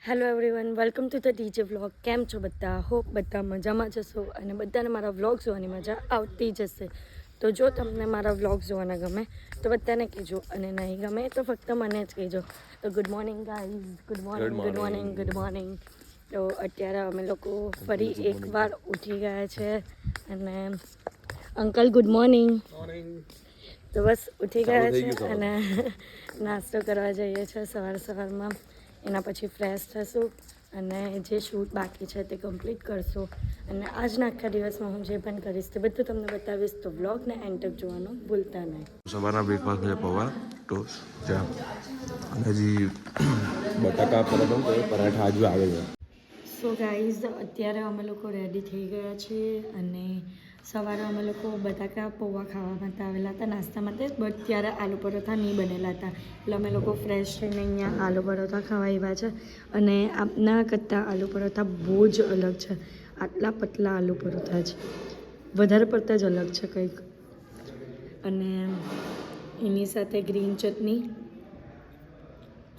Hello everyone, welcome to the DJ vlog. કેમ છો બધા? હોપ બધા મજામાં જશો અને બધાને મારા વ્લોગ જોવાની મજા આવતી જશે. તો જો તમને મારા વ્લોગ જોવાના ગમે તો બધાને કહેજો, અને નહીં ગમે તો ફક્ત મને જ કહેજો. તો good morning guys, good morning, good morning, good morning. તો અત્યારે અમે લોકો ફરી એકવાર ઉઠી ગયા છે અને અંકલ ગુડ મોર્નિંગ. તો બસ ઉઠી ગયા છે અને નાસ્તો કરવા જઈએ છીએ સવારમાં. એના પછી ફ્રેશ થશું અને જે શૂટ બાકી છે તે કમ્પ્લીટ કરશું. અને આજના આખા દિવસમાં હું જે પણ કરીશ તે બધું તમને બતાવીશ. તો વ્લોગને એન્ડ તક જોવાનું ભૂલતા નહીં. સવારના બ્રેકફાસ્ટ છે પૌવા, ટોસ્ટ, ચા અને હજી બટાકા પરાઠા હજુ આવે છે. સો ગાઈઝ, અત્યારે અમે લોકો રેડી થઈ ગયા છીએ અને સવારે અમે લોકો બટાકા પૌવા ખાવા માટે આવેલા હતા નાસ્તા માટે, બટ ત્યારે આલુ પરોઠા નહીં બનેલા હતા એટલે અમે લોકો ફ્રેશ થઈને અહીંયા આલુ પરોઠા ખાવા આવ્યા છે. અને આપના કરતાં આલુ પરોઠા બહુ જ અલગ છે. આટલા પતલા આલુ પરોઠા છે, વધારે પડતા જ અલગ છે કંઈક. અને એની સાથે ગ્રીન ચટણી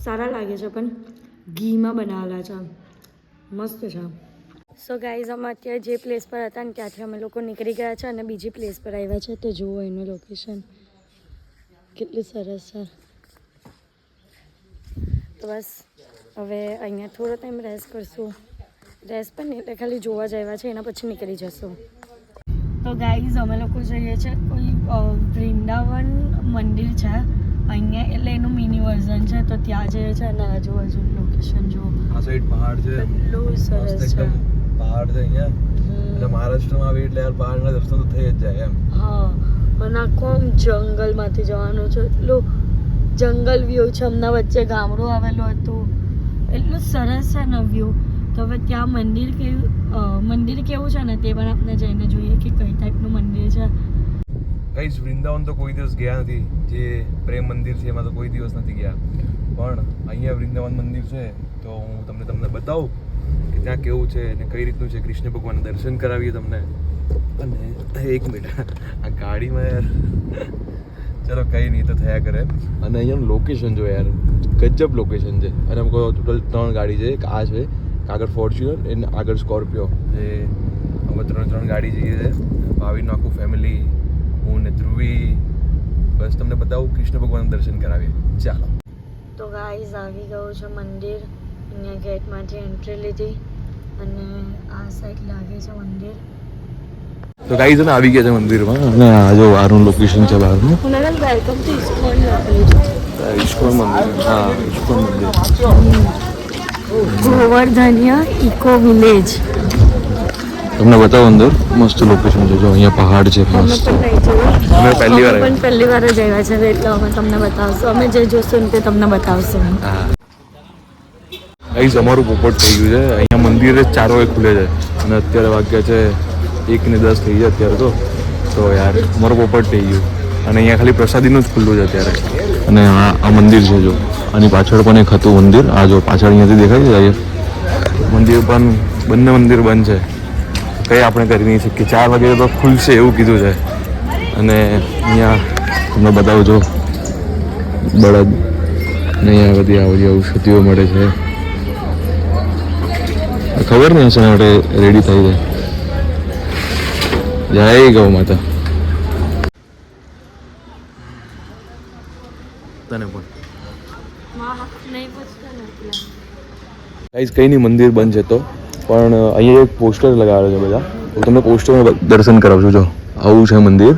સારા લાગે છે, પણ ઘીમાં બનાવેલા છે, મસ્ત છે. સો ગાઈઝ, અમે અત્યારે જે પ્લેસ પર હતા ને ત્યાંથી અમે લોકો નીકળી ગયા છે અને બીજી પ્લેસ પર આવ્યા છે. તો જુઓ એનું લોકેશન કેટલું સરસ છે. તો બસ હવે અહીંયા થોડો ટાઈમ રેસ્ટ કરશું. રેસ્ટ પણ નહીં એટલે ખાલી જોવા જ આવ્યા છે, એના પછી નીકળી જશું. તો ગાઈઝ, અમે લોકો જઈએ છીએ કોઈ વૃંદાવન મંદિર છે અહીંયા, એટલે એનું મિની વર્ઝન છે. તો ત્યાં જઈએ છે અને આજુબાજુનું લોકેશન જુઓ. આ સાઈડ પહાડ છે, કેટલું સરસ છે. પહાડ છે અહીંયા, એટલે મહારાષ્ટ્રમાં આવી એટલે યાર પહાડના દર્શન તો થઈ જ જાય એમ. હા, અને આખો જંગલમાંથી જવાનું છે. એટલું જંગલ વ્યૂ છે. હમણાં વચ્ચે ગામડું આવેલું હતું, એટલું સરસ છે ને વ્યૂ. તો હવે ત્યાં મંદિર કેવું છે ને તે પણ આપણે જઈને જોઈએ કે કઈ ટાઈપનું મંદિર છે. કઈ વૃંદાવન તો કોઈ દિવસ ગયા નથી. જે પ્રેમ મંદિર છે એમાં તો કોઈ દિવસ નથી ગયા, પણ અહીંયા વૃંદાવન મંદિર છે તો હું તમને બતાવું કે ત્યાં કેવું છે અને કઈ રીતનું છે. કૃષ્ણ ભગવાન દર્શન કરાવીએ તમને. અને એક મિનિટ, આ ગાડીમાં યાર ચલો કંઈ નહીં તો થયા કરે. અને અહીંયાનું લોકેશન જો યાર ગજબ લોકેશન છે. અને અમુક ટોટલ 3 ગાડી છે. એક આ છે, આગળ ફોર્ચ્યુનર અને આગળ સ્કોર્પિયો. જે અમે 3 ગાડી જઈએ છે. ભાવિનું આખું ફેમિલી, હું ને ધ્રુવી. બસ તમને બતાવું, કૃષ્ણ ભગવાનના દર્શન કરાવીએ. ચાલો. તો ગાઈઝ, આવી ગયું છે મંદિર. અહીંયા ગેટમાંથી એન્ટ્રી લીધી અને આ સાઈડ લાગે છે મંદિર. તો ગાઈઝ ને આવી ગયા છે મંદિરમાં. અને આ જો બહારનું લોકેશન છે બહારનું. વેલકમ ટુ ઇસ્કોન ઇસ્કોન મંદિર. હા, ઇસ્કોન મંદિર. ગોવર્ધનિયા ઇકો વિલેજ. તમને બતાવો અંદર મસ્ત લોકેશન છે. જો અહીંયા પહાડ છે મસ્ત. અમે પહેલી વાર જ આવ્યા છે એટલે અમે તમને બતાવશું. અમે જે જોશું ને તે તમને બતાવશું. હા ગાઈઝ, અમારું પોપટ થઈ ગયું છે. અહીંયા મંદિરે 4 વાગે ખુલે છે અને અત્યારે વાગ્યા છે 1:10 થઈ જાય અત્યારે. તો યાર અમારું પોપટ થઈ ગયું. અને અહીંયા ખાલી પ્રસાદીનું જ ખુલ્લું છે અત્યારે. અને આ મંદિર છે જો, આની પાછળ પણ એક હતું મંદિર. આ જો પાછળ અહીંયાથી દેખાય છે મંદિર, પણ બંને મંદિર બંધ છે. કંઈ આપણે કરી નહીં શકીએ. 4 વાગે તો ખુલશે એવું કીધું છે. અને અહીંયા તમને બતાવું જો બળદ ને અહીંયા બધી આ બધી ઔષધિઓ મળે છે. ખબર નહીં શા માટે રેડી થઈ જાય. જય ગૌ માતા. તને પણ ગાઈઝ કંઈ નહીં, મંદિર બંધ છે તો પણ અહીંયા એક પોસ્ટર લગાવેલો છે બધા. હું તમને પોસ્ટરમાં દર્શન કરાવું છું. જો આવું છે મંદિર.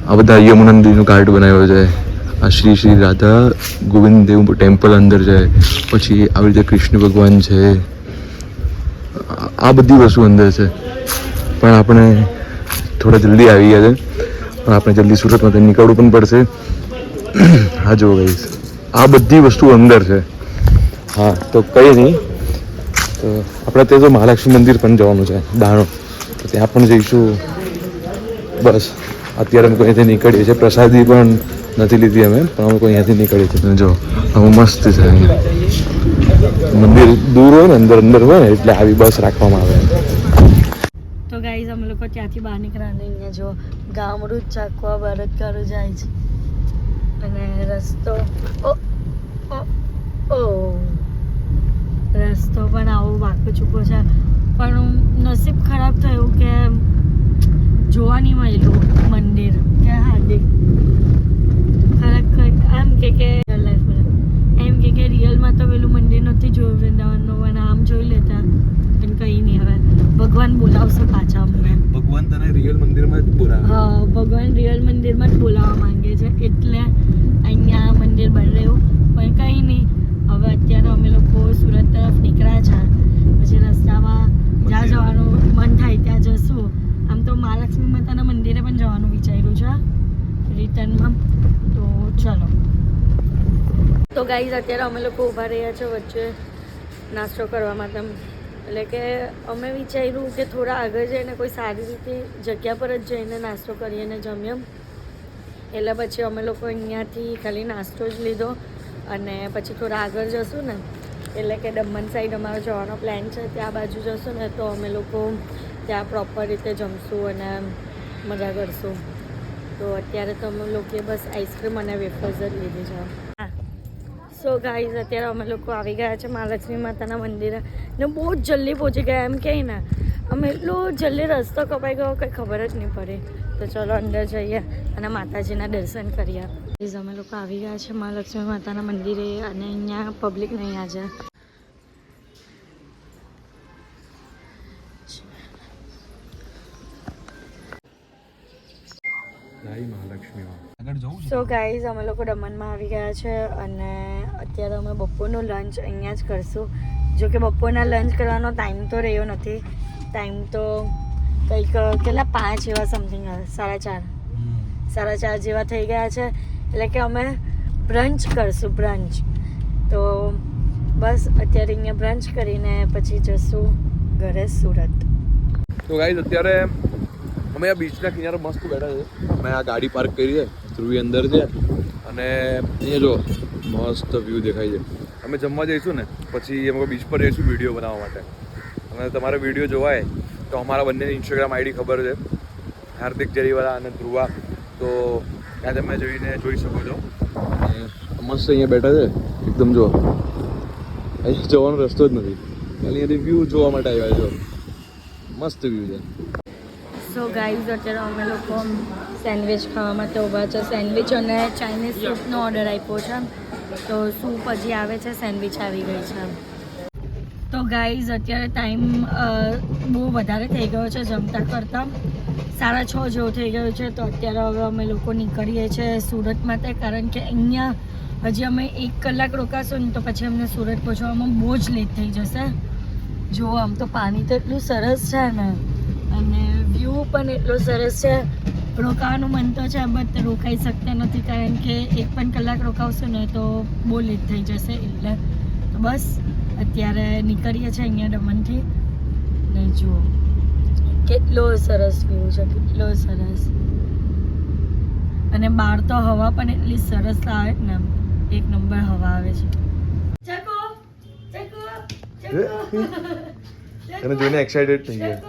આ બધા યમુના નદીનું ઘાટ બનાવ્યો છે. આ શ્રી રાધા ગોવિંદ દેવ ટેમ્પલ અંદર છે. પછી આવી રીતે કૃષ્ણ ભગવાન છે. આ બધી વસ્તુ અંદર છે. પણ આપણે થોડા જલ્દી આવી ગયા છે, પણ આપણે જલ્દી સુરતમાંથી નીકળવું પણ પડશે. હા જુઓ ગાઈઝ, આ બધી વસ્તુ અંદર છે. હા તો કંઈ નહીં, તો આપણે ત્યાં તો મહાલક્ષ્મી મંદિર પણ જવાનું છે દાણો, તો ત્યાં પણ જઈશું. બસ અત્યારે અમે અહીંયાથી નીકળીએ છીએ. પ્રસાદી પણ નથી લીધી અમે, પણ અમે અહીંયાથી નીકળીએ છીએ. જો હવે મસ્ત છે. મંદિર દૂર હોય ને, અંદર હોય ને એટલે આવી બસ રાખવામાં આવે. તો ગાઈઝ, અમે લોકો ત્યાંથી બહાર નીકળ્યા ને અહીંયા જો ગામડું જ ચાકવા બળદગાડું જાય છે અને રસ્તો ઓ વાંકો ચૂકો છે, પણ નસીબ ખરાબ થયું કે જોવા નહીં મળ્યું મંદિર કે હાર્દિક ખરેખર એમ કે રિયલમાં તો પેલું મંદિર નથી જોયું વૃંદાવનનું, અને આમ જોઈ લેતા પણ કંઈ નહીં. હવે ભગવાન બોલાવશે પાછા અમને. ભગવાન તને રિયલ મંદિરમાં જ બોલાવે. હા, ભગવાન રિયલ મંદિરમાં જ બોલાવવા માંગે છે, એટલે અહીંયા મંદિર બની રહ્યું. પણ કંઈ નહીં, હવે અત્યારે અમે લોકો સુરત તરફ નીકળ્યા છે, પછી રસ્તામાં જ્યાં જવાનું મન થાય ત્યાં જશું. આમ તો મહાલક્ષ્મી માતાના મંદિરે પણ જવાનું વિચાર્યું છે રિટર્નમાં. તો ચલો. તો ગાઈઝ અત્યારે અમે લોકો ઊભા રહ્યા છે વચ્ચે નાસ્તો કરવા માટે. એટલે કે અમે વિચાર્યું કે થોડા આગળ જઈને કોઈ સારી રીતે જગ્યા પર જ જઈને નાસ્તો કરીએ ને જમીએ. એટલે પછી અમે લોકો અહીંયાથી ખાલી નાસ્તો જ લીધો, અને પછી થોડા આગળ જશું ને, એટલે કે દમણ સાઈડ અમારો જવાનો પ્લાન છે. ત્યાં બાજુ જશું ને તો અમે લોકો ત્યાં પ્રોપર રીતે જમશું અને મજા કરશું. તો અત્યારે તો અમે લોકોએ બસ આઈસ્ક્રીમ અને વેફર્સ જ લીધી છે. હા, સો ગાઈઝ અત્યારે અમે લોકો આવી ગયા છે મહાલક્ષ્મી માતાના મંદિરે, ને બહુ જ જલ્દી પહોંચી ગયા. એમ કહે ને અમે એટલો જલ્દી રસ્તો કપાઈ ગયો કંઈ ખબર જ નહીં પડી. તો ચલો અંદર જઈએ અને માતાજીના દર્શન કરીએ. અમે લોકો આવી ગયા છે મહાલક્ષ્મી માતાના મંદિરે, અને અહીંયા પબ્લિક નહીં આજે. સો ગાઈઝ અમે લોકો દમણમાં આવી ગયા છે, અને અત્યારે અમે બપોરનું લંચ અહીંયા જ કરશું. જો કે બપોરના લંચ કરવાનો ટાઈમ તો રહ્યો નથી. ટાઈમ તો કંઈક કેટલા 5 એવા સમથિંગ, 4:30 જેવા થઈ ગયા છે. એટલે કે અમે બ્રંચ કરશું, બ્રંચ. તો બસ અત્યારે અહીંયા બ્રંચ કરીને પછી જશું ઘરે સુરત. તો ગાઈઝ અત્યારે અમે આ બીચના કિનારે મસ્ત બેઠા છે. અમે આ ગાડી પાર્ક કરી છે, ધ્રુવી અંદર છે, અને અહીંયા જો મસ્ત વ્યૂ દેખાય છે. અમે જમવા જઈશું ને પછી અમે બીચ પર જઈશું વિડીયો બનાવવા માટે. અને તમારે વિડીયો જોવાય તો અમારા બંનેની ઇન્સ્ટાગ્રામ આઈડી ખબર છે, હાર્દિક જરીવાલા અને ધ્રુવા. તો ત્યાં તમે જોઈ શકો છો. મસ્ત અહીંયા બેઠા છે એકદમ. જો અહીં જવાનો રસ્તો જ નથી, ખાલી અહીંયાથી વ્યૂ જોવા માટે આવ્યા છો. મસ્ત વ્યૂ છે. સો ગાઈઝ અત્યારે અમે લોકો સેન્ડવિચ ખાવા માટે ઊભા છે. સેન્ડવિચ અને ચાઇનીઝ સૂપનો ઓર્ડર આપ્યો છે. તો સૂપ હજી આવે છે, સેન્ડવિચ આવી ગઈ છે. તો ગાઈઝ અત્યારે ટાઈમ બહુ વધારે થઈ ગયો છે જમતા કરતાં. 6:30 જેવું થઈ ગયું છે. તો અત્યારે હવે અમે લોકો નીકળીએ છીએ સુરત માટે, કારણ કે અહીંયા હજી અમે 1 કલાક રોકાશું ને તો પછી અમને સુરત પહોંચવામાં બહુ જ લેટ થઈ જશે. જો આમ તો પાણી તો એટલું સરસ છે ને, અને વ્યૂ પણ એટલો સરસ છે. રોકાવાનું મન તો છે, બટ રોકાઈ શકતા નથી, કારણ કે 1 પણ કલાક રોકાવશું ને તો બહુ લેટ થઈ જશે. એટલે તો બસ અત્યારે નીકળીએ છીએ અહીંયા દમણથી. ને જુઓ કેટલો સરસ વ્યૂ છે, કેટલો સરસ. અને બહાર તો હવા પણ એટલી સરસ આવે ને, 1 નંબર હવા આવે છે. ચકો ચકો ચકો એને જોઈને એક્સાઇટેડ થઈ ગયા.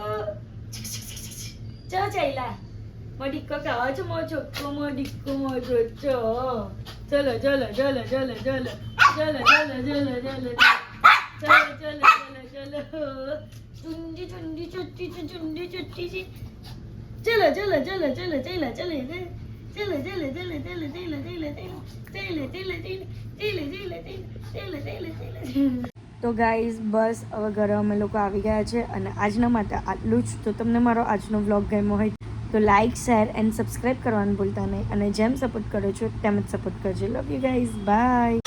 ચો ચૈલા મો ડિક્કો ખાવા છો, મો ચોખ્ખો મો ડિક્કો મો ચોચ્ચો. ચલો ચલો ચલો ચલો ચલો ચલો ચલો ચલો ચલો ચલો ચલો ચુંડી ચુંડી ચુટ્ટી ચુંડી ચુટ્ટી ચી. ચલો ચલો ચલો ચલો ચૈલા ચલે ચલે ચલે ચલે ચલે ચલે ચલે ચલે ચલે ચલે ચલે. તો ગાઈઝ બસ હવે ઘરે અમે લોકો આવી ગયા છે, અને આજના માટે આટલું જ. તો તમને મારો આજનો વ્લોગ ગમ્યો હોય તો લાઇક, શેર એન્ડ સબસ્ક્રાઈબ કરવાનું ભૂલતા નહીં, અને જેમ સપોર્ટ કરો છો તેમ જ સપોર્ટ કરજો. Love you guys, by.